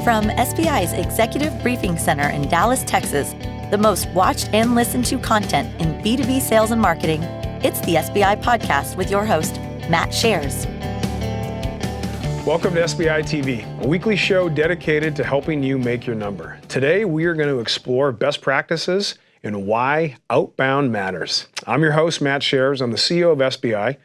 From SBI's Executive Briefing Center in Dallas, Texas, the most watched and listened to content in B2B sales and marketing, it's the SBI Podcast with your host, Matt Shares. Welcome to SBI TV, a weekly show dedicated to helping you make your number. Today, we are going to explore best practices and why outbound matters. I'm your host, Matt Shares. I'm the CEO of SBI.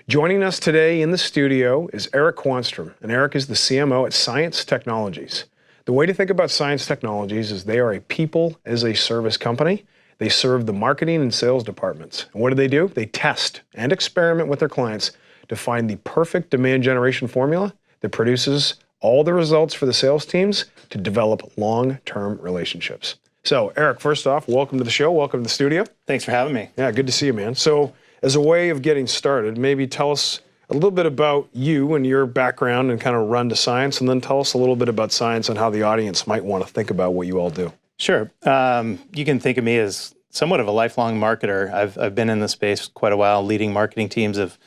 Joining us today in the studio is Eric Quanstrom, and Eric is the CMO at Cience Technologies. The way to think about Cience Technologies is they are a people-as-a-service company. They serve the marketing and sales departments. And what do? They test and experiment with their clients to find the perfect demand generation formula that produces all the results for the sales teams to develop long-term relationships. So, Eric, first off, welcome to the show. Welcome to the studio. Thanks for having me. Yeah, good to see you, man. So, as a way of getting started, maybe tell us a little bit about you and your background and kind of run to Cience, and then tell us a little bit about Cience and how the audience might want to think about what you all do. Sure. You can think of me as somewhat of a lifelong marketer. I've been in the space quite a while, leading marketing teams of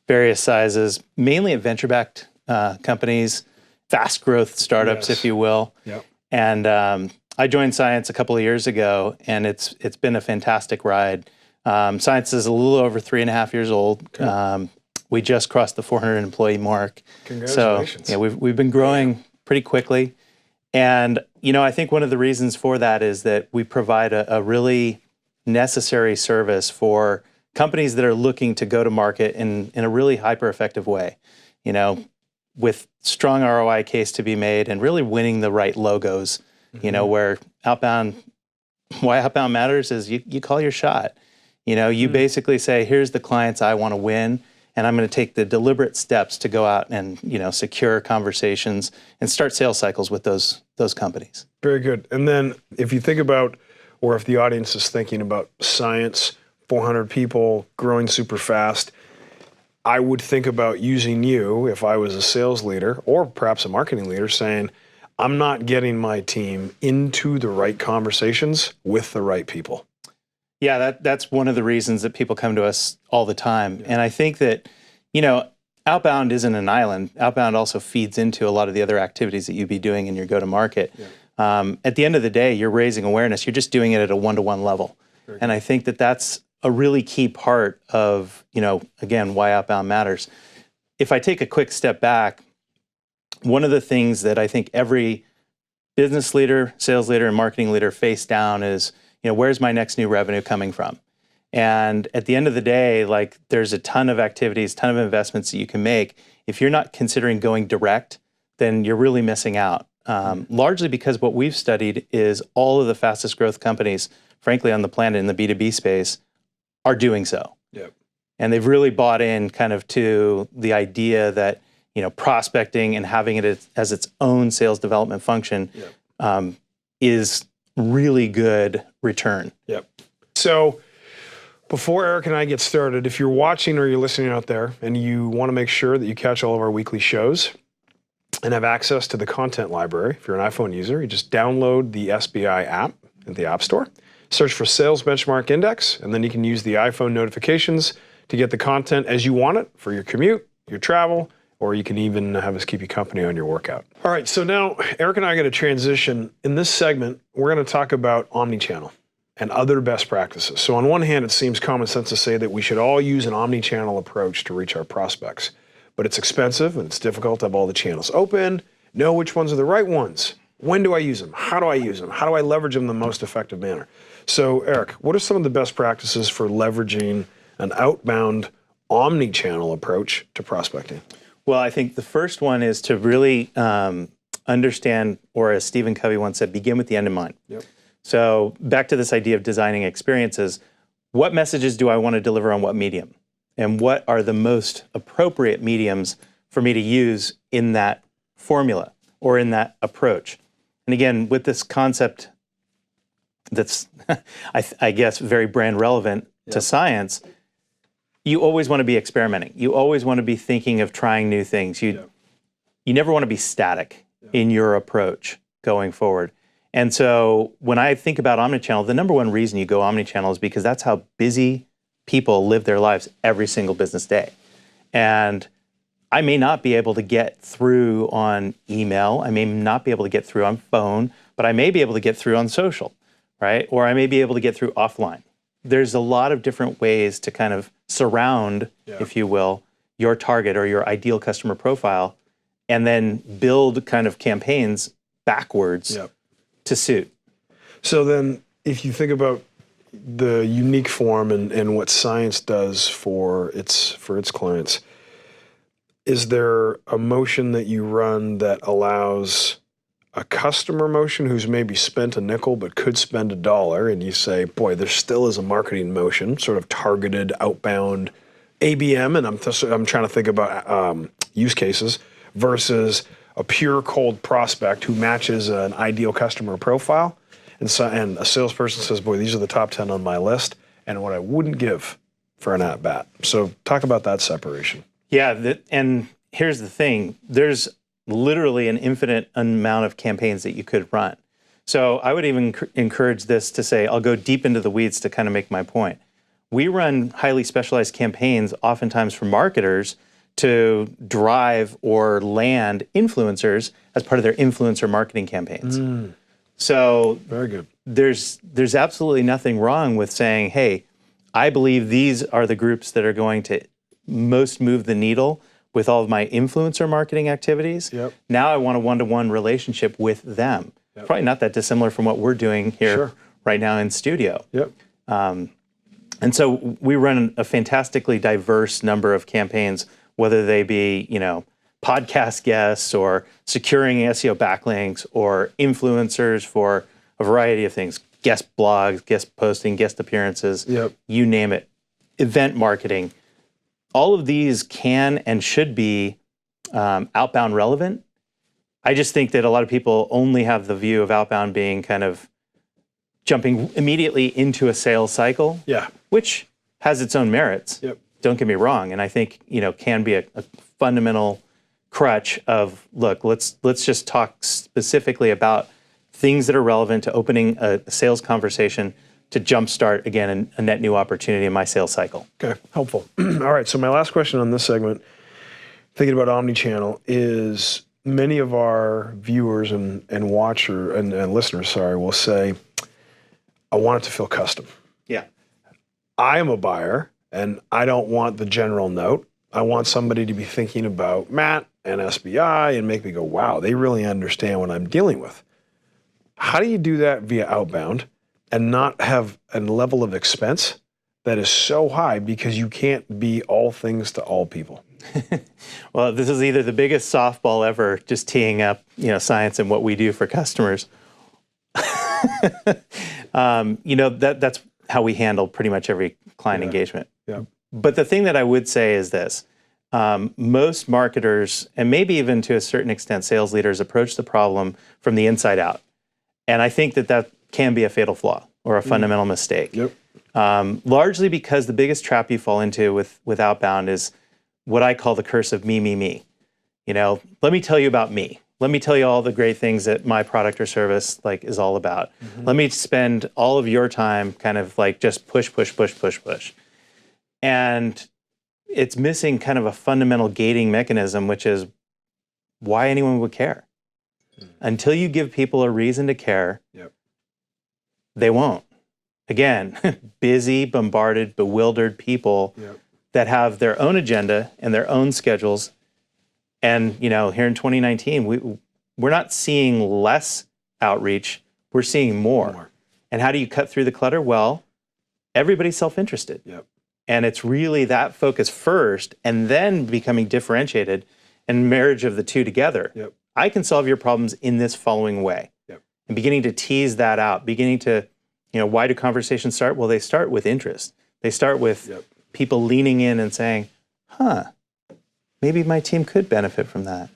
various sizes, mainly at venture-backed companies, fast growth startups, if you will. Yep. And I joined Cience a couple of years ago, and it's been a fantastic ride. Cience is a little over 3.5 years old. Cool. We just crossed the 400 employee mark. Congratulations. So yeah, we've been growing pretty quickly. And, you know, I think one of the reasons for that is that we provide a really necessary service for companies that are looking to go to market in a really hyper-effective way, you know, with strong ROI case to be made and really winning the right logos, you know, why outbound matters is you call your shot. You know, you basically say, here's the clients I want to win, and I'm going to take the deliberate steps to go out and, you know, secure conversations and start sales cycles with those companies. Very good. And then if you think about, or if the audience is thinking about Cience, 400 people, growing super fast, I would think about using you if I was a sales leader or perhaps a marketing leader saying, I'm not getting my team into the right conversations with the right people. Yeah, that's one of the reasons that people come to us all the time. And I think that, you know, outbound isn't an island. Outbound also feeds into a lot of the other activities that you'd be doing in your go-to-market. Yeah. At the end of the day, you're raising awareness. You're just doing it at a one-to-one level. And I think that that's a really key part of, you know, again, why outbound matters. If I take a quick step back, one of the things that I think every business leader, sales leader, and marketing leader face down is, you know, where's my next new revenue coming from? And at the end of the day, like, there's a ton of activities, ton of investments that you can make. If you're not considering going direct, then you're really missing out. Largely because what we've studied is all of the fastest growth companies, frankly, on the planet in the B2B space are doing so. Yep. And they've really bought in kind of to the idea that, you know, prospecting and having it as its own sales development function is really good return. Yep. So before Eric and I get started, if you're watching or you're listening out there and you want to make sure that you catch all of our weekly shows and have access to the content library, if you're an iPhone user, you just download the SBI app in the App Store, search for Sales Benchmark Index, and then you can use the iPhone notifications to get the content as you want it for your commute, your travel, or you can even have us keep you company on your workout. All right, so now Eric and I are going to transition. In this segment, we're going to talk about Omnichannel and other best practices. So on one hand, it seems common sense to say that we should all use an Omnichannel approach to reach our prospects. But it's expensive and it's difficult to have all the channels open, know which ones are the right ones. When do I use them? How do I use them? How do I leverage them in the most effective manner? So Eric, what are some of the best practices for leveraging an outbound Omnichannel approach to prospecting? Well, I think the first one is to really understand, or as Stephen Covey once said, begin with the end in mind. Yep. So back to this idea of designing experiences, what messages do I want to deliver on what medium? And what are the most appropriate mediums for me to use in that formula or in that approach? And again, with this concept that's, I guess, very brand relevant to Cience, you always want to be experimenting. You always want to be thinking of trying new things. You never want to be static in your approach going forward. And so when I think about Omnichannel, the number one reason you go Omnichannel is because that's how busy people live their lives every single business day. And I may not be able to get through on email. I may not be able to get through on phone, but I may be able to get through on social, right? Or I may be able to get through offline. There's a lot of different ways to kind of surround, if you will, your target or your ideal customer profile, and then build kind of campaigns backwards to suit. So then if you think about the unique form and what Cience does for its clients, is there a motion that you run that allows a customer motion who's maybe spent a nickel but could spend $1, and you say, boy, there still is a marketing motion, sort of targeted outbound ABM, and I'm trying to think about use cases, versus a pure cold prospect who matches an ideal customer profile, and a salesperson says, boy, these are the top 10 on my list, and what I wouldn't give for an at-bat. So talk about that separation. Yeah, and here's the thing. There's literally an infinite amount of campaigns that you could run. So I would even encourage this to say, I'll go deep into the weeds to kind of make my point. We run highly specialized campaigns oftentimes for marketers to drive or land influencers as part of their influencer marketing campaigns. So very good. There's absolutely nothing wrong with saying, hey, I believe these are the groups that are going to most move the needle with all of my influencer marketing activities. Now I want a one-to-one relationship with them. Probably not that dissimilar from what we're doing here right now in studio. And so we run a fantastically diverse number of campaigns, whether they be, podcast guests or securing SEO backlinks or influencers for a variety of things, guest blogs, guest posting, guest appearances, you name it, event marketing. All of these can and should be outbound relevant. I just think that a lot of people only have the view of outbound being kind of jumping immediately into a sales cycle, which has its own merits. Don't get me wrong. And I think, can be a fundamental crutch of, look, let's just talk specifically about things that are relevant to opening a sales conversation to jumpstart, again, a net new opportunity in my sales cycle. Okay, helpful. All right, so my last question on this segment, thinking about Omnichannel, is many of our viewers and listeners, will say, I want it to feel custom. I am a buyer, and I don't want the general note. I want somebody to be thinking about Matt and SBI and make me go, wow, they really understand what I'm dealing with. How do you do that via outbound and not have a level of expense that is so high because you can't be all things to all people? Well, this is either the biggest softball ever, just teeing up, Cience and what we do for customers. That's how we handle pretty much every client engagement. But the thing that I would say is this. Most marketers, and maybe even to a certain extent sales leaders, approach the problem from the inside out. And I think that can be a fatal flaw or a fundamental mistake. Largely because the biggest trap you fall into with outbound is what I call the curse of me, me, me. Let me tell you about me. Let me tell you all the great things that my product or service is all about. Let me spend all of your time kind of just push. And it's missing kind of a fundamental gating mechanism, which is why anyone would care. Until you give people a reason to care, they won't. Again, busy, bombarded, bewildered people that have their own agenda and their own schedules. And, here in 2019, we're not seeing less outreach, we're seeing more. And how do you cut through the clutter? Well, everybody's self-interested. And it's really that focus first and then becoming differentiated and marriage of the two together. I can solve your problems in this following way. And beginning to tease that out, beginning to, why do conversations start? Well, they start with interest. They start with people leaning in and saying, maybe my team could benefit from that.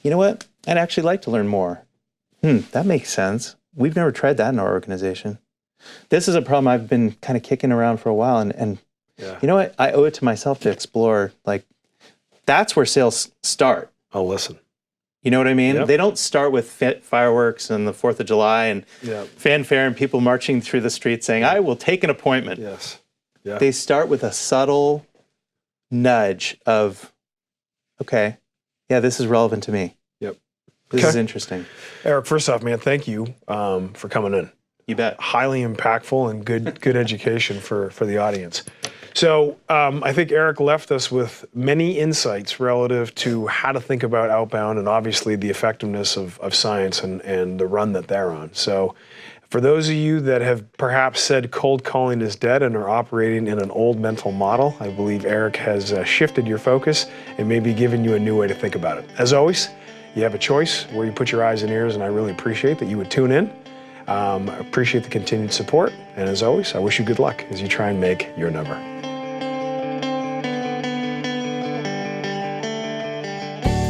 You know what? I'd actually like to learn more. That makes sense. We've never tried that in our organization. This is a problem I've been kind of kicking around for a while. And you know what? I owe it to myself to explore. That's where sales start. I'll listen. You know what I mean? They don't start with fireworks and the 4th of July and fanfare and people marching through the streets saying, I will take an appointment. They start with a subtle nudge of, okay, yeah, this is relevant to me. Yep. This is interesting. Eric, first off, man, thank you for coming in. You bet. Highly impactful and good education for the audience. So I think Eric left us with many insights relative to how to think about outbound and obviously the effectiveness of Cience and the run that they're on. So for those of you that have perhaps said cold calling is dead and are operating in an old mental model, I believe Eric has shifted your focus and maybe given you a new way to think about it. As always, you have a choice where you put your eyes and ears, and I really appreciate that you would tune in. I appreciate the continued support, and as always, I wish you good luck as you try and make your number.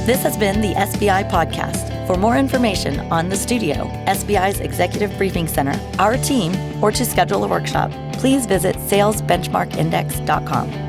This has been the SBI Podcast. For more information on the studio, SBI's Executive Briefing Center, our team, or to schedule a workshop, please visit salesbenchmarkindex.com.